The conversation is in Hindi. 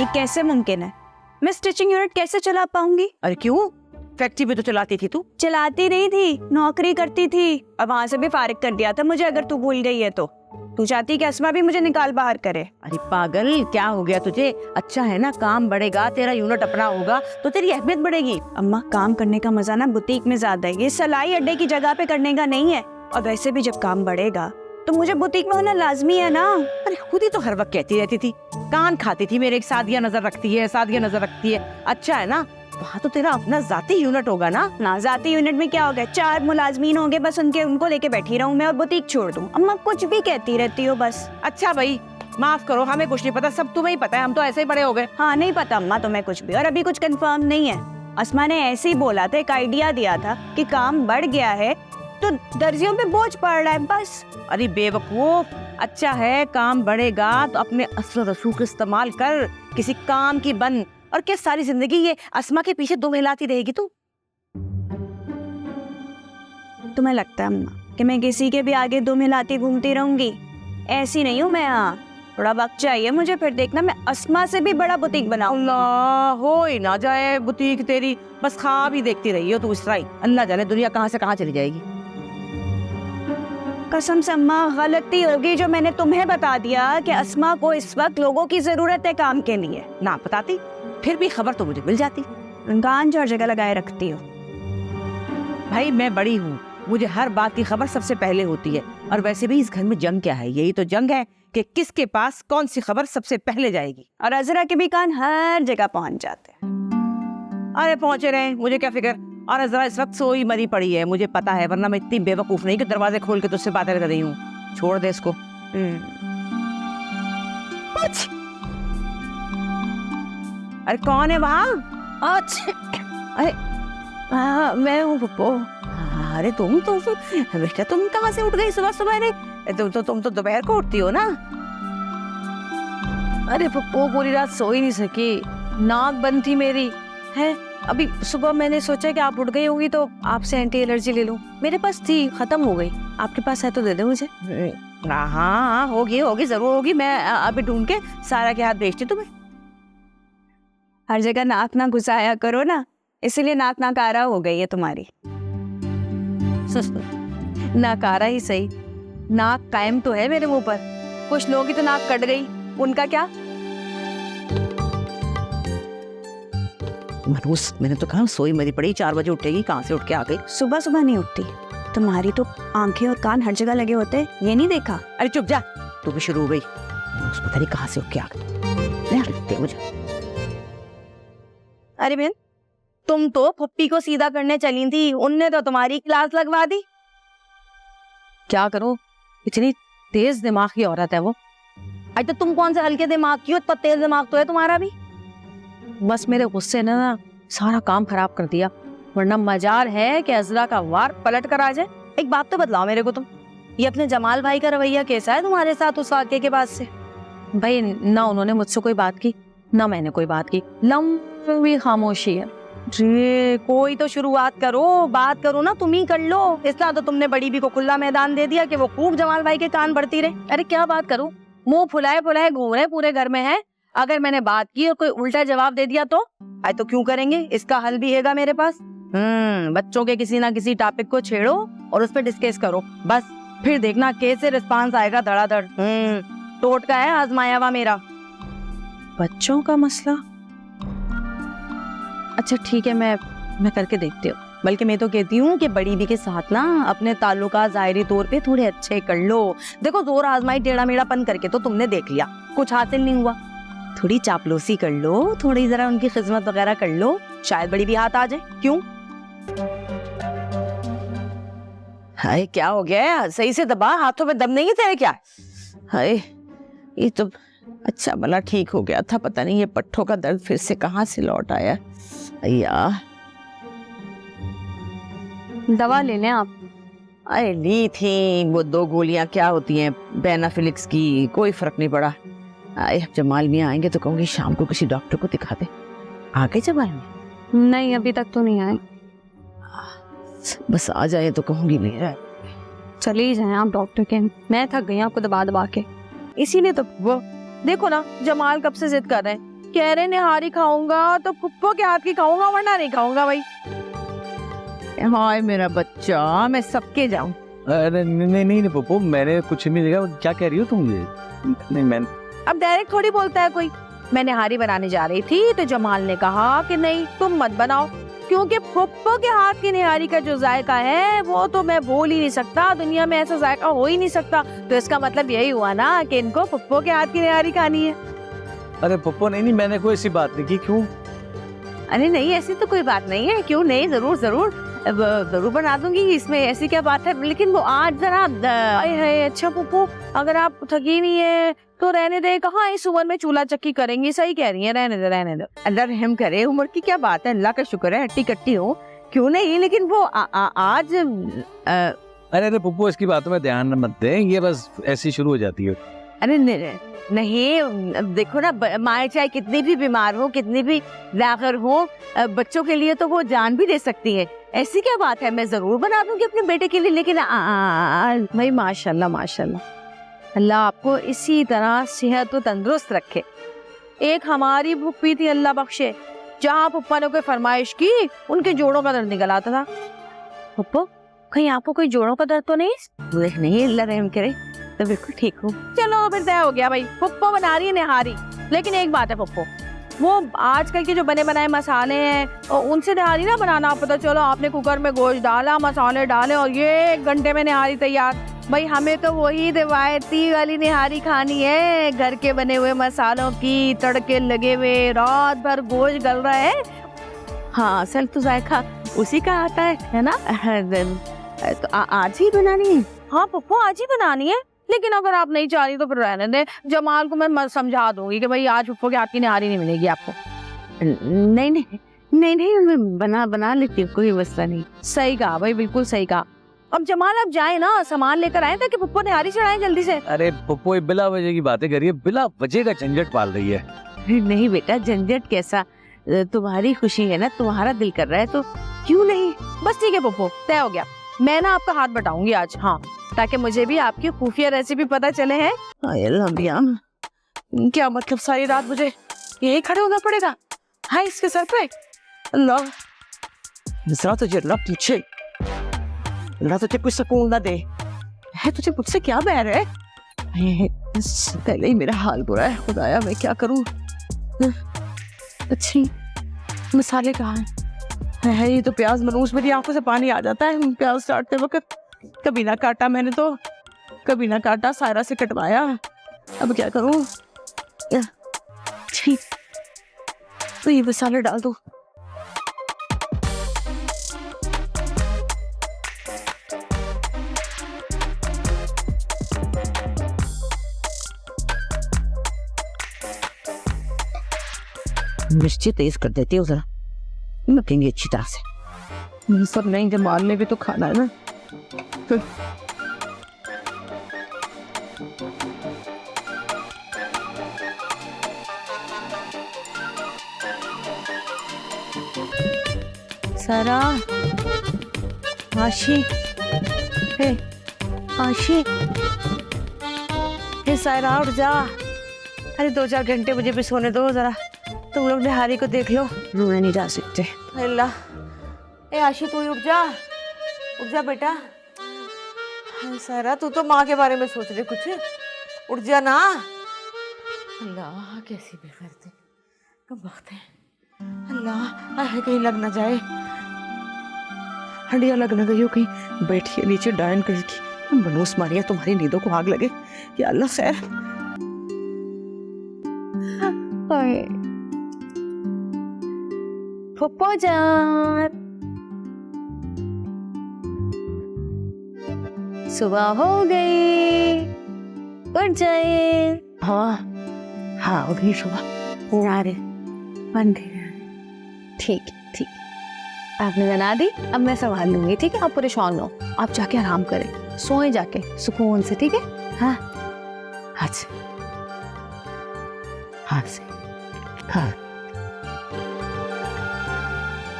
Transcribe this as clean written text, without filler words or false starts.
ये कैसे मुमकिन है? मैं स्टिचिंग यूनिट कैसे चला पाऊंगी? अरे क्यों, फैक्ट्री भी तो चलाती थी तू। चलाती नहीं थी, नौकरी करती थी, अब वहाँ से भी फारिग कर दिया था मुझे। अगर तू भूल गई है तो तू चाहती कि अस्मा भी मुझे निकाल बाहर करे? अरे पागल, क्या हो गया तुझे? अच्छा है ना, काम बढ़ेगा, तेरा यूनिट अपना होगा तो तेरी अहमियत बढ़ेगी। अम्मा, काम करने का मजा ना बुटीक में ज्यादा है, ये सलाई अड्डे की जगह पे करने का नहीं है। और वैसे भी जब काम बढ़ेगा तो मुझे बुटीक में होना लाजमी है ना। अरे खुद ही तो हर वक्त कहती रहती थी, कान खाती थी मेरे, एक सादिया नजर रखती है, सादिया नजर रखती है। अच्छा है ना, वहाँ तो तेरा अपना जाती यूनिट होगा ना। जाती यूनिट में क्या हो गया, 4 मुलाजमीन होंगे, बस उनको लेके बैठी रहूं मैं और बुटीक छोड़ दूं। अम्मा कुछ भी कहती रहती हो बस। अच्छा भाई, माफ करो, हमें कुछ नहीं पता, सब तुम्हें ही पता है, हम तो ऐसे ही बड़े हो गए। हाँ नहीं पता अम्मा तुम्हें कुछ भी, और अभी कुछ कंफर्म नहीं है। अस्मा ने ऐसे ही बोला था, एक आइडिया दिया था कि काम बढ़ गया है तो दर्जियों पे बोझ पड़ रहा है बस। अरे बेवकूफ, अच्छा है काम बढ़ेगा तो अपने असर रसूख इस्तेमाल कर, किसी काम की बन। और क्या सारी जिंदगी ये अस्मा के पीछे दुम हिलाती रहेगी तू? तुम्हें लगता है अम्मा कि मैं किसी के भी आगे दुम हिलाती घूमती रहूंगी? ऐसी नहीं हूँ मैं। हाँ, थोड़ा वक्त चाहिए मुझे, फिर देखना मैं अस्मा से भी बड़ा बुटीक बनाऊं। अल्लाह, हो ही ना जाए बुटीक तेरी, बस ख्वाब ही देखती रही हो तू इस तरह ही। अल्लाह जाने दुनिया कहाँ से कहाँ चली जाएगी। कसम से अम्मा, गलती होगी जो मैंने तुम्हें बता दिया कि अस्मा को इस वक्त लोगों की जरूरत है काम के लिए। ना बताती फिर भी खबर तो मुझे मिल जाती। कान जो हर जगह लगाए रखती हो। भाई मैं बड़ी हूँ, मुझे हर बात की खबर सबसे पहले होती है। और वैसे भी इस घर में जंग क्या है, यही तो जंग है कि किसके पास कौन सी खबर सबसे पहले जाएगी। और अजरा के भी कान हर जगह पहुंच जाते हैं। अरे पहुंचे रहे, मुझे क्या फिक्र। और अजरा इस वक्त सोई मरी पड़ी है, मुझे पता है, वरना मैं इतनी बेवकूफ नहीं कि दरवाजे खोल के तुझसे बातें कर रही हूँ। छोड़ दे इसको। अरे कौन है वहाँ? अरे मैं हूँ पप्पू। अरे तुम बेटा, तुम कहाँ से उठ गई सुबह सुबह? रे तुम तो दोपहर को उठती हो ना। अरे पप्पू, पूरी रात सो ही नहीं सकी, नाक बंद थी मेरी है। अभी सुबह मैंने सोचा कि आप उठ गई होंगी तो आपसे एंटी एलर्जी ले लूं। मेरे पास थी, खत्म हो गई। आपके पास है तो दे दे मुझे। हाँ होगी जरूर होगी, मैं अभी ढूंढ के सारा के हाथ भेजती तुम्हें। हर जगह नाक ना घुसाया करो ना, इसीलिए नाक नाकारा हो गई है तुम्हारी। नाकारा ही सही, नाक कायम तो है मेरे मुंह पर। कुछ लोगों की तो नाक कट गई, उनका क्या? मनूस, मैंने तो कहा सोई मरी पड़ी, 4 बजे उठेगी, कहाँ से उठ के आ गई? सुबह सुबह नहीं उठती, तुम्हारी तो आंखें और कान हर जगह लगे होते, ये नहीं देखा? अरे चुप जा, तू भी शुरू हो गई। पता नहीं कहाँ से उठ के आ गई मुझे। अरे बहन, तुम तो पप्पी को सीधा करने चली थी, उनने तो तुम्हारी क्लास लगवा दी। क्या करूं, इतनी तेज दिमाग की औरत है वो। आज तो तुम कौन से हल्के दिमाग की हो, इतना तेज दिमाग तो है तुम्हारा भी। बस मेरे गुस्से ने ना सारा काम खराब कर दिया, वरना मजार है कि अजरा का वार पलट कर आ जाए। एक बात तो बतलाओ मेरे को तुम, ये अपने जमाल भाई का रवैया कैसा है तुम्हारे साथ उस वाक़े के बाद से? भाई ना उन्होंने मुझसे कोई बात की, ना मैंने कोई बात की, लंबी खामोशी है। जी कोई तो शुरुआत करो, बात करो ना, तुम ही कर लो। इसलिए तो तुमने बड़ी भी को खुला मैदान दे दिया कि वो खूब जमाल भाई के कान भरती रहे। अरे क्या बात करूं, मुंह फुलाए फुलाए घूम रहे पूरे घर में है। अगर मैंने बात की और कोई उल्टा जवाब दे दिया तो आई तो क्यों करेंगे, इसका हल भी है मेरे पास। बच्चों के किसी ना किसी टॉपिक को छेड़ो और उस पर डिस्कस करो, बस फिर देखना कैसे रिस्पांस आएगा धड़ाधड़। टोटका है आजमाया हुआ मेरा। बच्चों का मसला, अच्छा ठीक है, मैं करके देखती हूँ। बल्कि मैं तो कहती हूँ कि बड़ी बी के साथ ना अपने ताल्लुका ज़ाहिरी तौर पे थोड़े अच्छे कर लो। देखो जोर आजमाई टेढ़ा मेढ़ापन करके तो तुमने देख लिया, कुछ हासिल नहीं हुआ। थोड़ी चापलूसी कर लो, थोड़ी जरा उनकी खिदमत वगैरह कर लो, शायद बड़ी भी हाथ आ जाए। क्यों? हाय क्या हो गया, सही से दबा, हाथों में दम नहीं है तेरे क्या? हाय ये तो अच्छा भला ठीक हो गया था, पता नहीं ये पट्ठों का दर्द फिर से कहाँ से लौट आया। अय्या दवा ले लें आप। अरे ली थी वो 2 गोलियां, क्या होती हैं, बेनाफिलिक्स की, कोई फर्क नहीं पड़ा। अब जमाल मियाँ आएंगे तो कहूँगी शाम को किसी डॉक्टर को दिखा दे। आ गए जमाल मियाँ? नहीं अभी तक तो नहीं आए। बस आ जाए तो कहूँगी मेरा। चले जाएं आप डॉक्टर के, मैं थक गई आपको दबा दबा के। इसीलिए तो वो देखो ना, जमाल कब से जिद कर रहे हैं कह रहे निहारी खाऊंगा तो फुप्पो के हाथ की खाऊंगा, वरना नहीं खाऊंगा भाई। हाय मेरा बच्चा, मैं सबके जाऊं। अरे नहीं नहीं पप्पू, मैंने कुछ नहीं देखा। क्या कह रही हो तुम? ये नहीं, मैं अब डायरेक्ट थोड़ी बोलता है कोई। मैं निहारी बनाने जा रही थी तो जमाल ने कहा कि नहीं तुम मत बनाओ, क्योंकि फुप्पो के हाथ की निहारी का जो जायका है वो तो मैं बोल ही नहीं सकता, दुनिया में ऐसा जायका हो ही नहीं सकता। तो इसका मतलब यही हुआ ना कि इनको फुप्पो के हाथ की निहारी खानी है। अरे पप्पू नहीं, मैंने कोई ऐसी बात नहीं की। क्यों? अरे नहीं, ऐसी तो कोई बात नहीं है। क्यों नहीं, जरूर जरूर जरूर बना दूंगी, इसमें ऐसी क्या बात है। लेकिन वो आज जरा अच्छा फुप्पो, अगर आप थकी नहीं है तो रहने दे, कहाँ इस उम्र में चूल्हा चक्की करेंगी। सही कह रही है, रहने दे रहने दे। अल्लाह रहम करे, उम्र की क्या बात है, अल्लाह का शुक्र है हट्टी कट्टी हूँ। क्यों नहीं, लेकिन वो आज अरे पप्पू, इसकी बातों में ध्यान मत दे, ये बस ऐसी शुरू हो जाती है। अरे नहीं, देखो ना, माए चाहे कितनी भी बीमार हो, कितनी भी लागर हो, बच्चों के लिए तो वो जान भी दे सकती है। ऐसी क्या बात है, मैं जरूर बना दूंगी अपने बेटे के लिए। लेकिन भाई माशाल्लाह माशाल्लाह, अल्लाह आपको इसी तरह सेहत और तंदुरुस्त रखे। एक हमारी फुप्पी थी, अल्लाह बख्शे, जहाँ पप्पा ने कोई फरमाइश की उनके जोड़ों का दर्द निकल आता था। पप्पो, कहीं आपको कोई जोड़ों का दर्द तो नहीं? नहीं, अल्लाह रहम करे, तो बिल्कुल ठीक हूँ। चलो फिर तय हो गया भाई, पप्पो बना रही है निहारी। लेकिन एक बात है पप्पो, वो आजकल के जो बने बनाए मसाले हैं और उनसे निहारी ना बनाना। पता चलो आपने कुकर में गोश्त डाला, मसाले डाले और ये 1 घंटे में निहारी तैयार। भाई हमें तो वही रिवायती वाली निहारी खानी है, घर के बने हुए मसालों की, तड़के लगे हुए, रात भर गोश्त गल रहा है। हाँ, असल तो जायका उसी का आता है ना। तो आज ही बनानी है? हाँ पप्पो, आज ही बनानी है। लेकिन अगर आप नहीं चाह रही तो फिर रहने दे, जमाल को मैं समझा दूंगी कि भाई आज पप्पो के हाथ की निहारी नहीं मिलेगी आपको। नहीं नहीं नहीं नहीं, मैं बना लेती हूँ, कोई मसला नहीं। सही कहा भाई, बिल्कुल सही कहा। अब जमाल अब जाए ना, सामान लेकर आए ताकि पप्पो निहारी चढ़ाए जल्दी से। अरे पप्पू, बिला वजह की बातें करिए, बिला वजह का झंझट पाल रही है। नहीं बेटा, झंझट कैसा, तुम्हारी खुशी है ना, तुम्हारा दिल कर रहा है तो क्यों नहीं। बस ठीक है पप्पो, तय हो गया। मैं ना आपका हाथ बटाऊंगी आज, हाँ, ताकि मुझे भी आपकी खुफिया रेसिपी पता चले है। क्या मतलब, सारी रात मुझे यही खड़े होना पड़ेगा? हाँ, इसके सर पे। अल्लाह, जरा तुझे अल्लाह पूछे, अल्लाह तुझे कुछ सुकून ना दे है। तुझे मुझसे क्या बैर है? पहले ही मेरा हाल बुरा है, खुदाया मैं क्या करूं। अच्छी मसाले कहाँ है? ये तो प्याज मनूस, मेरी आंखों से पानी आ जाता है प्याज काटते वक्त। कभी ना काटा मैंने तो, कभी ना काटा, सायरा से कटवाया, अब क्या करूं। ठीक, तो ये मसाले डाल दो। मिर्ची तेज कर देती हूँ जरा, नकेंगे अच्छी तरह से। सब नहीं, जमाल ने भी तो खाना है ना। सारा, आशी, हे आशी, हे सारा उठ जा। अरे 2-4 घंटे मुझे भी सोने दो जरा, तुम लोग निहारी को देख लो, रोने नहीं जा सकते। अल्लाह, ए आशी तू उठ जा बेटा। सारा, तू तो माँ के बारे में सोच रही कुछ, उठ जा ना। अल्लाह, कैसी बेफर्दी, कब वक्त है। अल्लाह, कहीं लग ना जाए, हड्डियां लग ना गई हो कहीं। बैठिए नीचे, डायन करेगी, बनूस मारिया, तुम्हारी नींदों को आग लगे। या अल्लाह खैर। फुप्पो जान, सुबह हो गई, उठ जाए। हाँ हो गई सुबह। अरे बन गई, ठीक ठीक, आपने बना दी, अब मैं संभाल लूंगी। ठीक है, आप परेशान हो, आप जाके आराम करें, सोए जाके सुकून से। ठीक है, हाँ हाथ से, हाँ।